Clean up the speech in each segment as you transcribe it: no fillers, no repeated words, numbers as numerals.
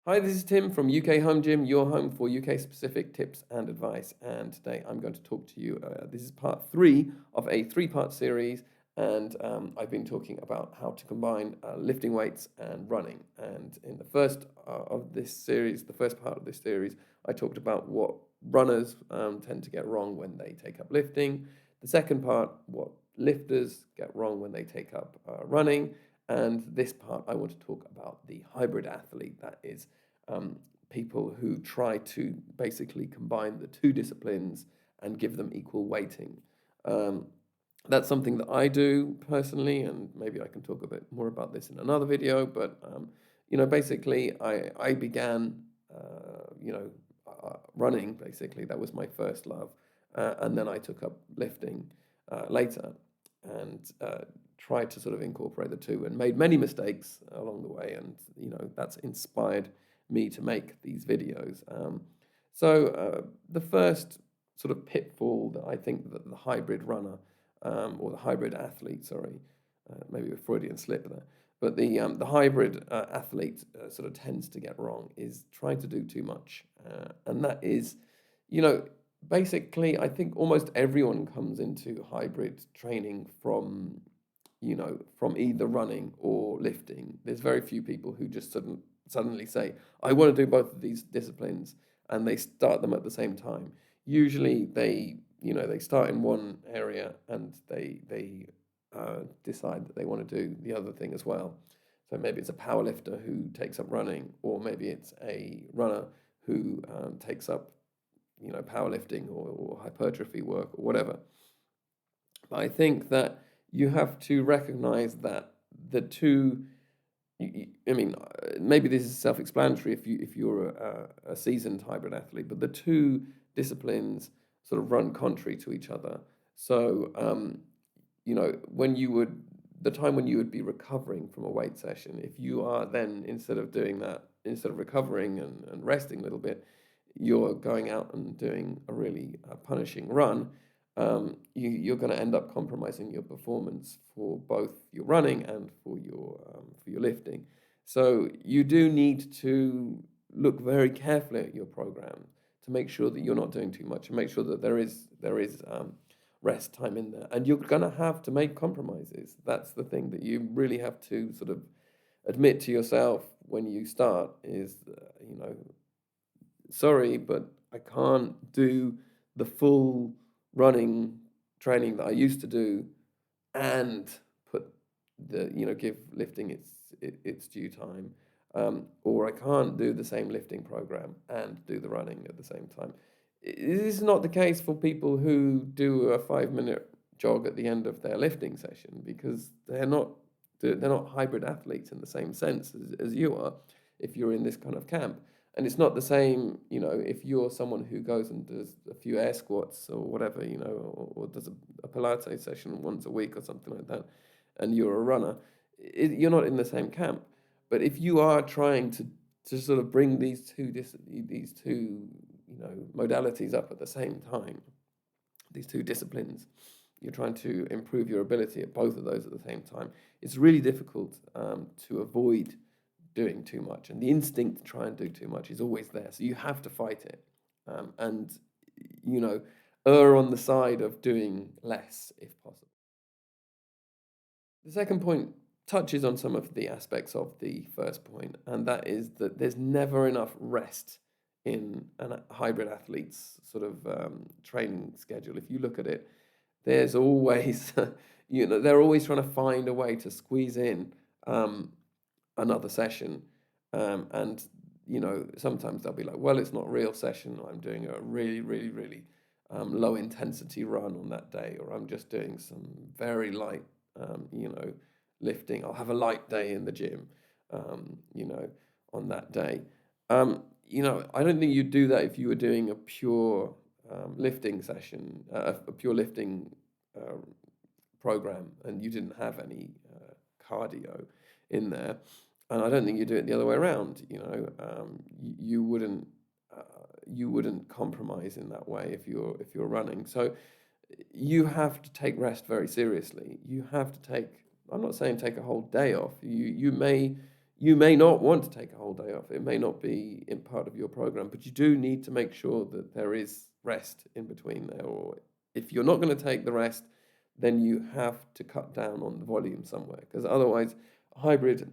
Hi, this is Tim from UK Home Gym, your home for UK specific tips and advice. And today I'm going to talk to you. This is part 3 of a 3-part series, and I've been talking about how to combine lifting weights and running. And in the first of this series, the first part of this series, I talked about what runners tend to get wrong when they take up lifting. The second part, what lifters get wrong when they take up running. And this part, I want to talk about the hybrid athlete, that is, people who try to basically combine the two disciplines and give them equal weighting. That's something that I do personally, and maybe I can talk a bit more about this in another video. But basically, I began, running. Basically, that was my first love, and then I took up lifting later, and tried to sort of incorporate the two, and made many mistakes along the way, and that's inspired me to make these videos. The first sort of pitfall that I think that the hybrid runner, or the hybrid athlete, sorry, maybe a Freudian slip there, but the hybrid athlete sort of tends to get wrong is trying to do too much, and that is, basically, I think almost everyone comes into hybrid training from either running or lifting. There's very few people who just suddenly say, I want to do both of these disciplines, and they start them at the same time. Usually they start in one area and they decide that they want to do the other thing as well. So maybe it's a power lifter who takes up running, or maybe it's a runner who takes up powerlifting or hypertrophy work or whatever. But I think that you have to recognize that the two, maybe this is self-explanatory if you're a seasoned hybrid athlete, but the two disciplines sort of run contrary to each other. So, the time when you would be recovering from a weight session, if you are then, instead of recovering and resting a little bit, you're going out and doing a really punishing run, you're going to end up compromising your performance for both your running and for your lifting. So you do need to look very carefully at your program to make sure that you're not doing too much, and make sure that there is rest time in there. And you're going to have to make compromises. That's the thing that you really have to sort of admit to yourself when you start is, sorry, but I can't do the full running training that I used to do and give lifting its due time, or I can't do the same lifting program and do the running at the same time. This is not the case for people who do a 5-minute jog at the end of their lifting session, because they're not hybrid athletes in the same sense as you are if you're in this kind of camp. And it's not the same, if you're someone who goes and does a few air squats or whatever, or does a Pilates session once a week or something like that, and you're a runner, you're not in the same camp. But if you are trying to sort of bring these two modalities up at the same time, these two disciplines, you're trying to improve your ability at both of those at the same time, it's really difficult to avoid doing too much, and the instinct to try and do too much is always there. So you have to fight it, and err on the side of doing less if possible. The second point touches on some of the aspects of the first point, and that is that there's never enough rest in a hybrid athlete's sort of training schedule. If you look at it, there's always, they're always trying to find a way to squeeze in another session, and sometimes they'll be like, well, it's not a real session, I'm doing a really, really, really low intensity run on that day, or I'm just doing some very light lifting. I'll have a light day in the gym on that day. I don't think you'd do that if you were doing a pure lifting session, a pure lifting program, and you didn't have any cardio in there. And I don't think you do it the other way around. You wouldn't compromise in that way if you're running. So you have to take rest very seriously. You have to take. I'm not saying take a whole day off. You may You may not want to take a whole day off. It may not be in part of your program, but you do need to make sure that there is rest in between there. Or if you're not going to take the rest, then you have to cut down on the volume somewhere, because otherwise, a hybrid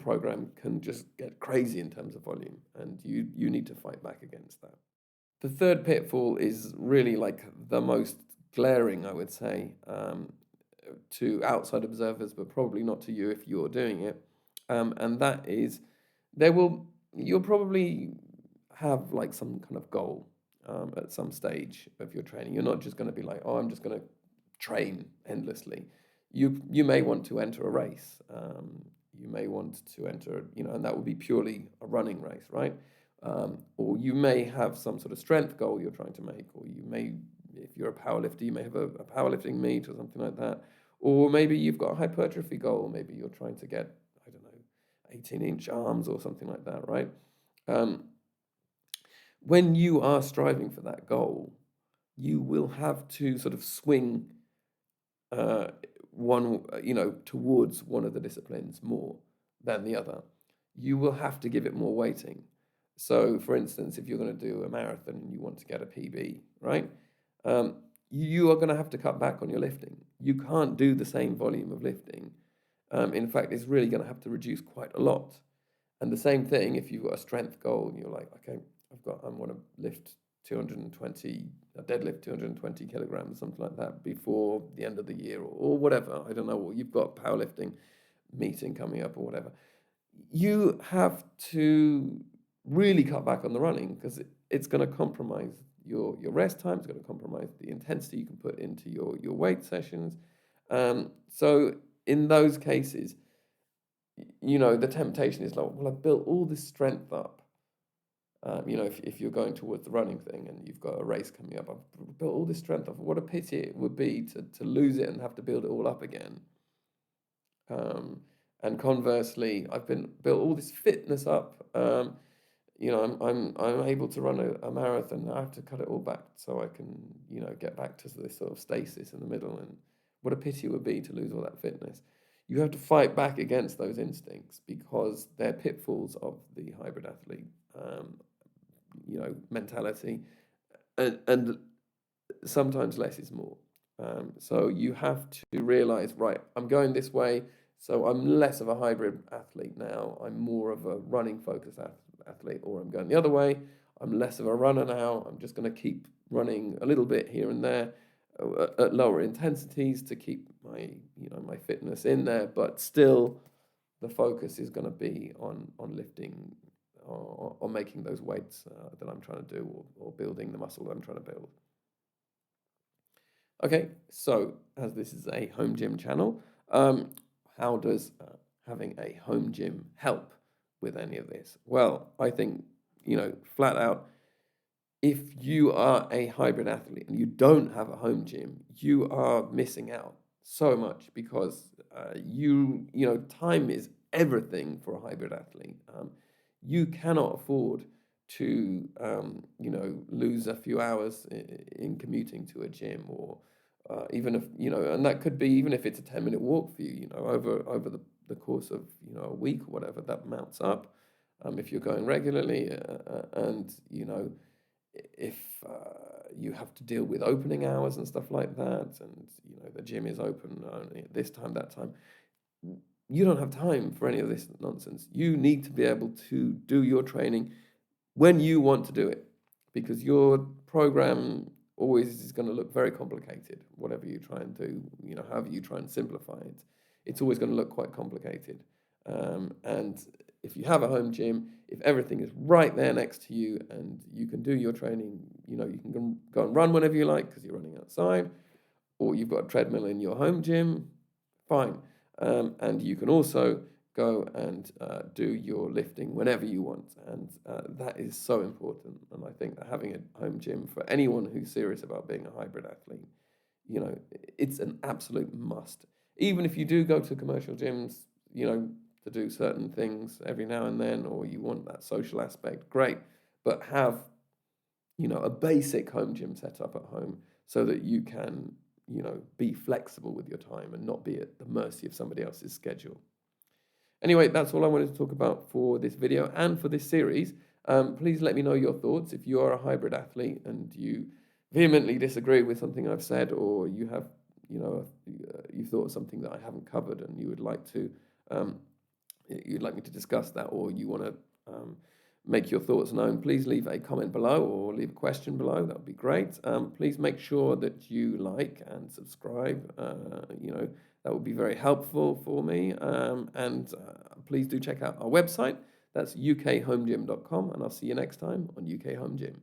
program can just get crazy in terms of volume, and you need to fight back against that. The third pitfall is really like the most glaring, I would say, to outside observers, but probably not to you if you're doing it. And that is, you'll probably have like some kind of goal at some stage of your training. You're not just going to be like, oh, I'm just going to train endlessly. You may want to enter a race. You may want to enter, and that will be purely a running race, right? Or you may have some sort of strength goal you're trying to make, or you may, if you're a powerlifter, you may have a powerlifting meet or something like that. Or maybe you've got a hypertrophy goal. Maybe you're trying to get, I don't know, 18-inch arms or something like that, right? When you are striving for that goal, you will have to sort of swing towards one of the disciplines more than the other. You will have to give it more weighting. So, for instance, if you're going to do a marathon and you want to get a PB, right? You are going to have to cut back on your lifting. You can't do the same volume of lifting. In fact, it's really going to have to reduce quite a lot. And the same thing, if you've got a strength goal and you're like, okay, I want to lift deadlift 220 kilograms, something like that, before the end of the year or whatever. I don't know, or you've got powerlifting meeting coming up or whatever. You have to really cut back on the running, because it's going to compromise your rest time. It's going to compromise the intensity you can put into your weight sessions. So in those cases, the temptation is like, well, I've built all this strength up. If you're going towards the running thing and you've got a race coming up, I've built all this strength up. What a pity it would be to lose it and have to build it all up again. And conversely, I've built all this fitness up. I'm able to run a marathon. I have to cut it all back so I can, get back to this sort of stasis in the middle. And what a pity it would be to lose all that fitness. You have to fight back against those instincts, because they're pitfalls of the hybrid athlete, mentality, and sometimes less is more. So you have to realize, right, I'm going this way, so I'm less of a hybrid athlete now. I'm more of a running focused athlete, or I'm going the other way. I'm less of a runner now. I'm just going to keep running a little bit here and there at lower intensities to keep my fitness in there, but still the focus is going to be on lifting or making those weights that I'm trying to do, or building the muscle that I'm trying to build. Okay, so as this is a home gym channel, how does having a home gym help with any of this? Well, I think, flat out, if you are a hybrid athlete and you don't have a home gym, you are missing out so much, because time is everything for a hybrid athlete. You cannot afford to lose a few hours in commuting to a gym, or even if and that could be even if it's a 10-minute walk for you, over the course of a week or whatever, that mounts up. If you're going regularly, and if you have to deal with opening hours and stuff like that, and the gym is open only at this time, that time, you don't have time for any of this nonsense. You need to be able to do your training when you want to do it, because your program always is going to look very complicated. Whatever you try and do, however you try and simplify it, it's always going to look quite complicated. And if you have a home gym, if everything is right there next to you and you can do your training, you can go and run whenever you like because you're running outside, or you've got a treadmill in your home gym, fine. And you can also go and do your lifting whenever you want. And that is so important. And I think that having a home gym for anyone who's serious about being a hybrid athlete, it's an absolute must. Even if you do go to commercial gyms, to do certain things every now and then, or you want that social aspect, great. But have, a basic home gym set up at home so that you can, be flexible with your time and not be at the mercy of somebody else's schedule. Anyway, that's all I wanted to talk about for this video and for this series. Please let me know your thoughts. If you are a hybrid athlete and you vehemently disagree with something I've said, or you have, you thought of something that I haven't covered and um, you'd like me to discuss that, or you want to make your thoughts known, please leave a comment below or leave a question below. That would be great. Please make sure that you like and subscribe. That would be very helpful for me. And please do check out our website. That's ukhomegym.com, and I'll see you next time on UK Home Gym.